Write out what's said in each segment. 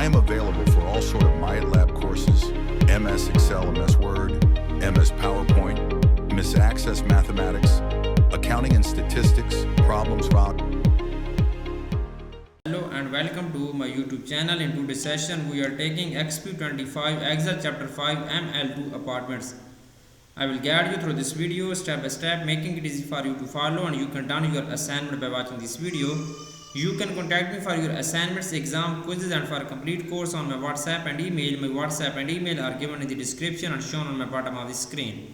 I'm available for all sort of MyLab courses, MS Excel, MS Word, MS PowerPoint, MS Access Mathematics, Accounting and Statistics, Problems Rock. Hello and welcome to my YouTube channel. In today's session we are taking Exp25 Excel chapter 5 ML2 apartments. I will guide you through this video step by step, making it easy for you to follow, and you can done your assignment by watching this video. You can contact me for your assignments, exam, quizzes and for a complete course on my WhatsApp and email. My WhatsApp and email are given in the description and shown on my bottom of the screen.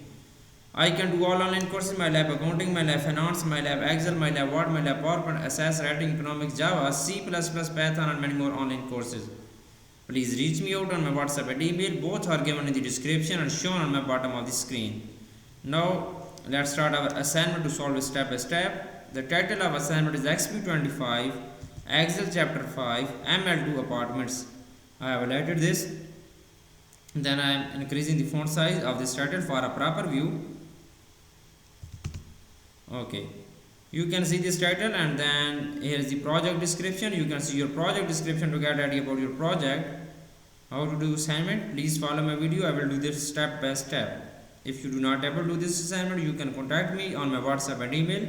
I can do all online courses: MyLab Accounting, MyLab Finance, MyLab Excel, MyLab Word, MyLab PowerPoint, Assess, Writing, Economics, Java, C++, Python and many more online courses. Please reach me out on my WhatsApp and email. Both are given in the description and shown on my bottom of the screen. Now let's start our assignment to solve it step by step. The title of assignment is Exp25 Excel chapter 5 ML2 apartments. I have highlighted this. Then I am increasing the font size of this title for a proper view. Okay, you can see this title, and then here is the project description. You can see your project description to get idea about your project. How to do assignment? Please follow my video. I will do this step by step. If you do not able to do this assignment, you can contact me on my WhatsApp and email.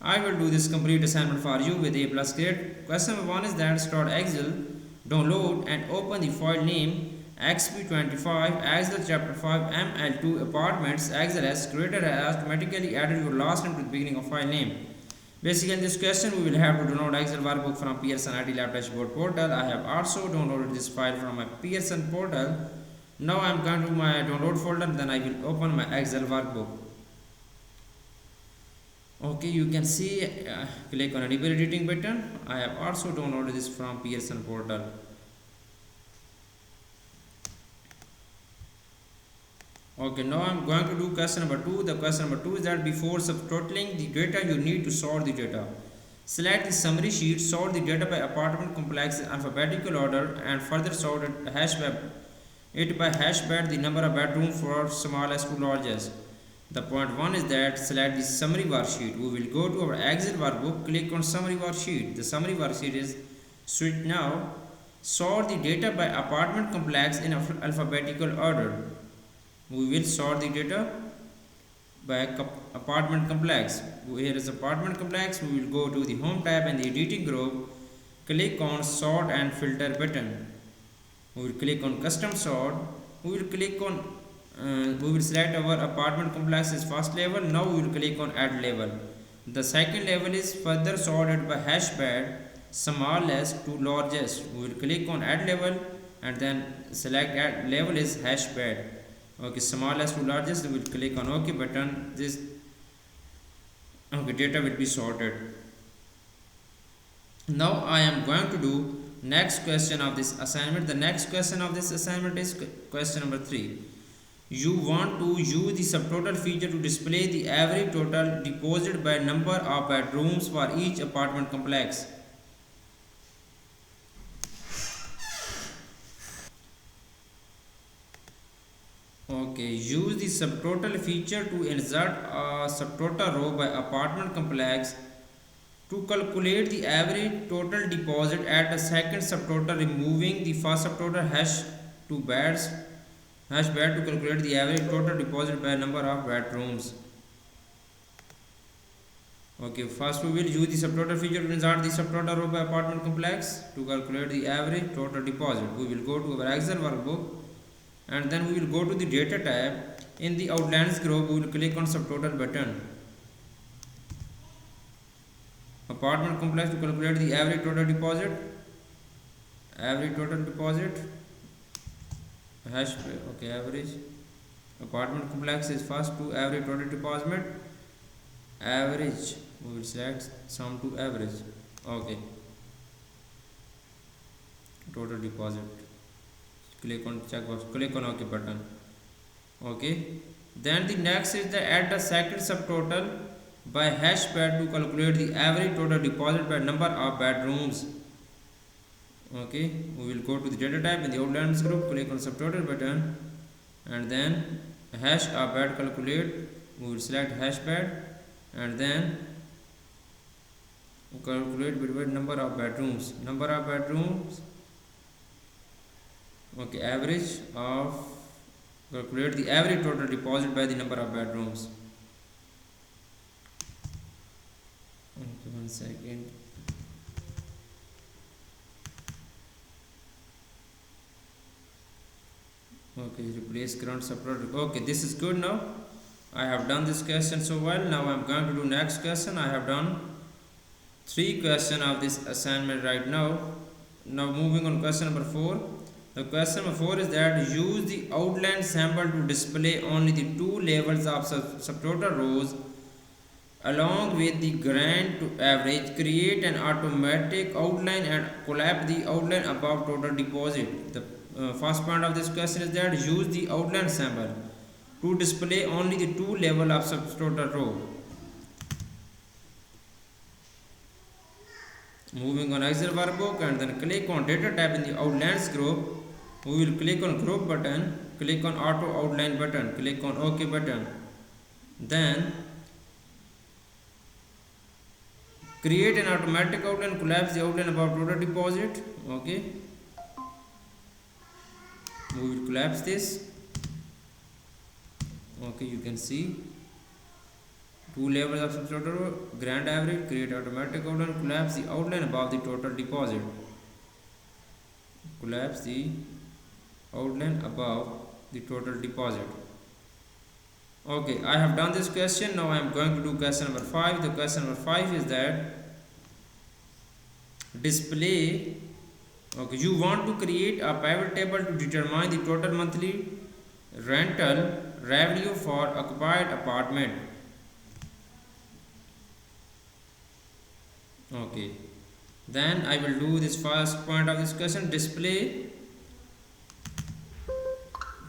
I will do this complete assignment for you with A+ grade. Question number 1 is that start Excel, download and open the file name Exp25 Excel chapter 5 ML2 apartments. Excel has created has automatically added your last name to the beginning of file name. Basically in this question we will have to download Excel workbook from Pearson IT Lab Dashboard portal. I have also downloaded this file from my Pearson portal. Now I am going to my download folder, then I will open my Excel workbook. Okay, you can see click on enable editing button. I have also downloaded this from Pearson portal. Okay, now I am going to do question number 2. The question number 2 is that before subtotaling the data, you need to sort the data. Select the summary sheet, sort the data by apartment complex in alphabetical order, and further sort it by hash bed the number of bedrooms for smallest to largest. The point 1 is that select the summary worksheet. We will go to our Excel workbook, click on summary worksheet. The summary worksheet is switch now. Sort the data by apartment complex in alphabetical order. We will sort the data by apartment complex. Here is apartment complex. We will go to the home tab and the editing group. Click on sort and filter button. We will click on custom sort. We will select our apartment complex as first level. Now we will click on add level. The second level is further sorted by hash bed smallest to largest. We will click on add level and then select add level is hash bed. Okay, smallest to largest. We will click on OK button. This data will be sorted. Now I am going to do next question of this assignment. The next question of this assignment is question number 3. You want to use the subtotal feature to display the average total deposit by number of bedrooms for each apartment complex. Okay, use the subtotal feature to insert a subtotal row by apartment complex to calculate the average total deposit at the second subtotal, removing the first subtotal hash bed to calculate the average total deposit by number of bedrooms. Okay, first we will use the subtotal feature to insert the subtotal row by apartment complex to calculate the average total deposit. We will go to our Excel workbook and then we will go to the data tab. In the outlines group we will click on subtotal button. Apartment complex to calculate the average total deposit. Okay, average apartment complex is first to average total deposit. Average we will select sum to average. Okay, total deposit. Click on checkbox. Click on OK button. Okay. Then the next is the add the second subtotal by hash bed to calculate the average total deposit by number of bedrooms. Okay, we will go to the data type in the outlines group, click on subtotal button and then hash of bed calculate. We will select hash bed and then calculate between number of bedrooms. Okay, average of, calculate the average total deposit by the number of bedrooms. Okay, 1 second. Okay, replace current subtotal. Okay, this is good now. I have done this question so well. Now I am going to do next question. I have done 3 questions of this assignment right now. Now moving on question number 4. The question number 4 is that use the outline sample to display only the 2 levels of subtotal rows along with the grand to average. Create an automatic outline and collapse the outline above total deposit. The first part of this question is that use the outline sample to display only the 2 levels of subtotal row. Moving on Excel workbook and then click on data tab in the outlines group. We will click on group button, click on auto outline button, click on OK button. Then create an automatic outline, collapse the outline above total deposit. Okay. We will collapse this. Okay, you can see 2 levels of subtotal row, grand average, create automatic outline, collapse the outline above the total deposit. Collapse the outline above the total deposit. Okay, I have done this question. Now I am going to do question number 5. The question number 5 is that display. Okay, you want to create a pivot table to determine the total monthly rental revenue for occupied apartment. Okay, then I will do this first point of this question. Display.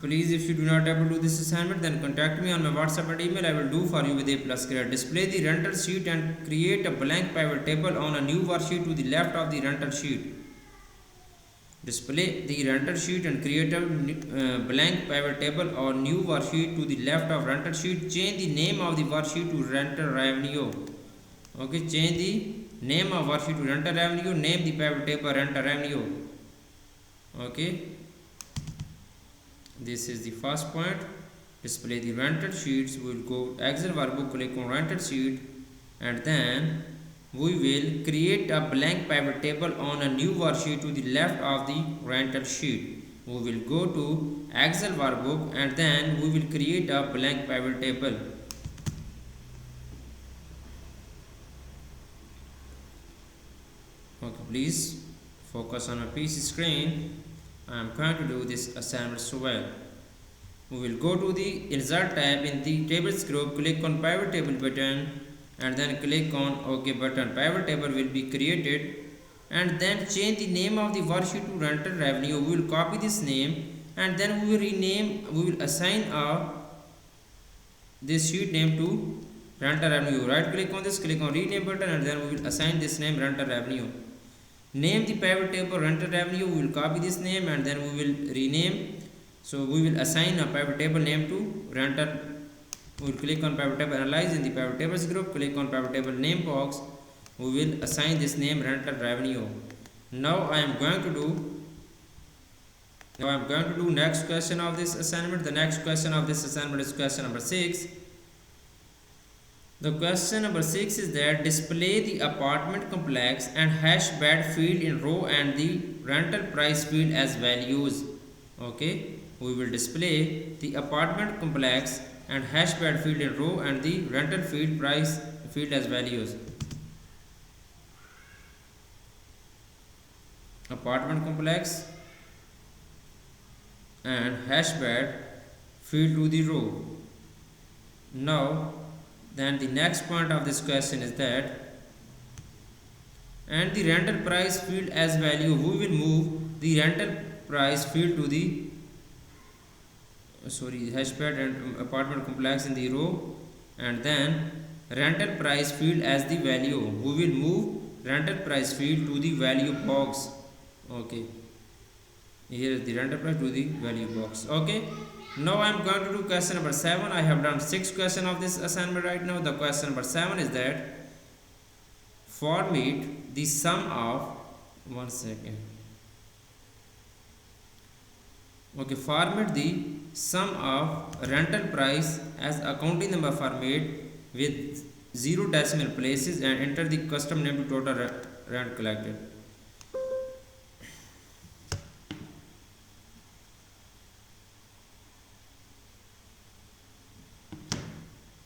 Please, if you do not able to do this assignment, then contact me on my WhatsApp and email. I will do for you with A+ grade. Display the rental sheet and create a blank pivot table on a new worksheet to the left of the rental sheet. Display the rental sheet and create a blank pivot table or new worksheet to the left of rental sheet. Change the name of the worksheet to rental revenue. Okay, change the name of worksheet to rental revenue. Name the pivot table rental revenue. Okay, this is the first point. Display the rental sheets. We will go Excel workbook, click on rental sheet, and then we will create a blank pivot table on a new worksheet to the left of the rental sheet. We will go to Excel workbook and then we will create a blank pivot table. Okay, please focus on a PC screen. I am going to do this assignment so well. We will go to the Insert tab in the Tables group, click on Pivot Table button and then click on OK button. Pivot table will be created and then change the name of the worksheet to rental revenue. We will copy this name and then we will rename, we will assign this sheet name to rental revenue. Right click on this, click on rename button and then we will assign this name rental revenue. Name the pivot table rental revenue. We will copy this name and then we will rename. So we will assign a pivot table name to rental. We will click on pivot table analyze in the pivot tables group, click on pivot table name box. We will assign this name rental revenue. Now I am going to do next question of this assignment. The next question of this assignment is question number 6. The question number 6 is that display the apartment complex and hash bed field in row and the rental price field as values. Okay, we will display the apartment complex and hash bed field in row and the rental field price field as values. Apartment complex and hash bed field to the row. Now then the next point of this question is that and the rental price field as value. We will move the rental price field to the hash bed and apartment complex in the row and then rental price field as the value. We will move rental price field to the value box. Okay, here is the rental price to the value box. Okay, now I am going to do question number 7. I have done 6 questions of this assignment right now. The question number 7 is that formulate the sum of Okay, format the sum of rental price as accounting number format with 0 decimal places and enter the custom name to total rent collected.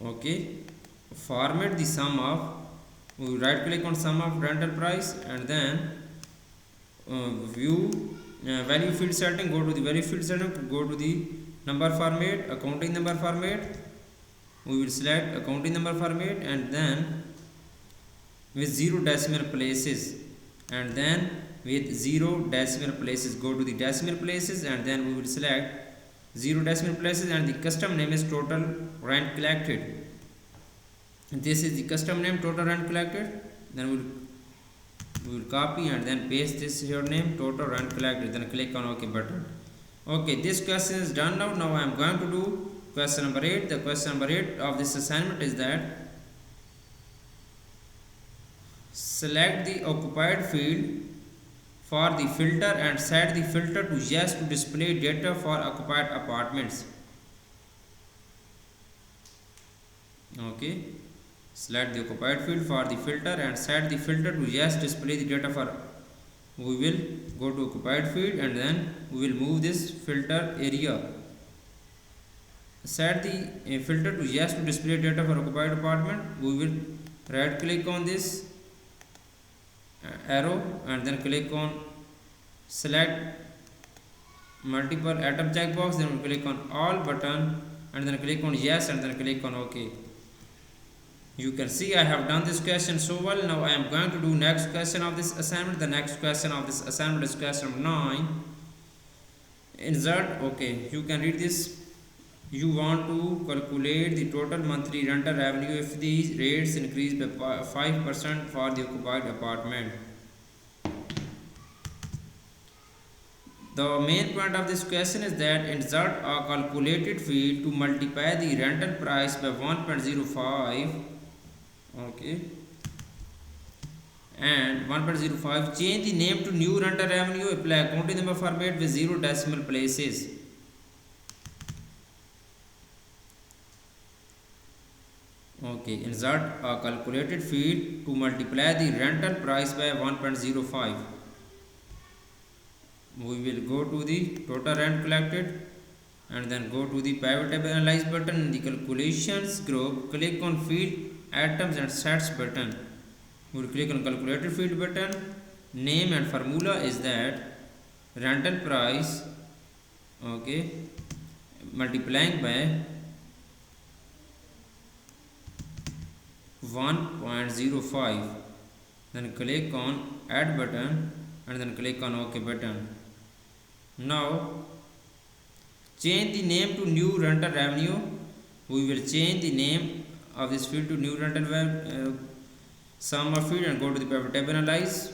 Okay, format the sum of, we right click on sum of rental price and then view value field setting, go to the value field setting, go to the number format, accounting number format, we will select accounting number format and then with 0 decimal places and then with 0 decimal places, go to the decimal places and then we will select 0 decimal places and the custom name is total rent collected. This is the custom name, total rent collected. Then we will copy and then paste this here name, total rent collected, then click on OK button. Okay, this question is done now. Now I am going to do question number 8. The question number 8 of this assignment is that select the occupied field for the filter and set the filter to yes to display data for occupied apartments. Okay, select the occupied field for the filter and set the filter to yes display the data for. We will go to occupied field and then we will move this filter area. Set the filter to yes to display data for occupied apartment. We will right click on this arrow and then click on select multiple atom checkbox, then we click on all button and then click on yes and then click on OK. You can see I have done this question so well. Now I am going to do next question of this assignment. The next question of this assignment is question number 9. Insert, okay, you can read this. You want to calculate the total monthly rental revenue if the rates increase by 5% for the occupied apartment. The main point of this question is that insert a calculated field to multiply the rental price by 1.05. Okay, and 1.05, change the name to new rental revenue, apply accounting number format with 0 decimal places. Okay, insert a calculated field to multiply the rental price by 1.05. We will go to the total rent collected and then go to the pivottable analyze button in the calculations group, click on field items and sets button. We will click on calculated field button. Name and formula is that rental price, okay, multiplying by 1.05. Then click on add button and then click on OK button. Now change the name to new rental revenue. We will change the name of this field to new rental sum of field and go to the pivottable analyze.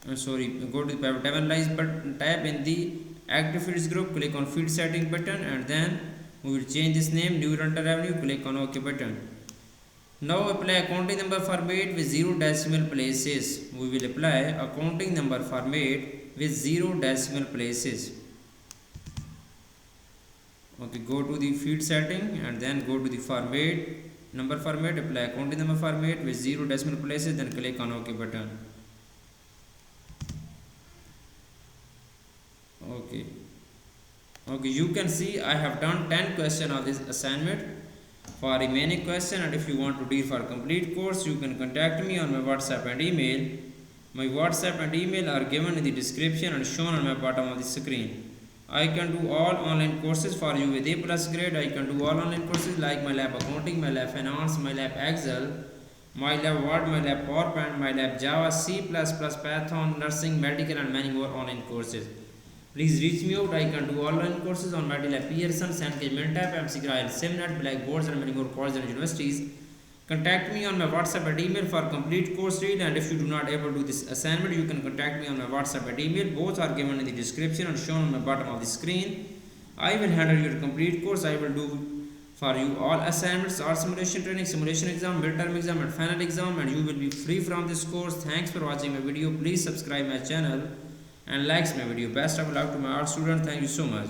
Go to the pivottable analyze button, type in the active fields group, click on field setting button and then we will change this name new rental revenue, click on OK button. Now apply accounting number format with 0 decimal places. We will apply accounting number format with 0 decimal places. Okay, go to the field setting and then go to the format, number format, apply accounting number format with 0 decimal places, then click on OK button. Okay, you can see I have done 10 questions of this assignment. For remaining question and if you want to read for complete course, you can contact me on my WhatsApp and email. My WhatsApp and email are given in the description and shown on my bottom of the screen. I can do all online courses for you with A+ grade. I can do all online courses like MyLab Accounting, MyLab Finance, MyLab Excel, MyLab Word, MyLab PowerPoint, MyLab Java, C++, Python, Nursing, Medical and many more online courses. Please reach me out. I can do online courses on MyLab Pearson, Engagement Tab, MCGRL, SimNet, Blackboards and many more colleges and universities. Contact me on my WhatsApp and email for complete course read, and if you do not able to do this assignment, you can contact me on my WhatsApp and email. Both are given in the description and shown on the bottom of the screen. I will handle your complete course. I will do for you all assignments, all simulation training, simulation exam, midterm exam and final exam, and you will be free from this course. Thanks for watching my video. Please subscribe my channel and likes my video. Best of luck to my all students. Thank you so much.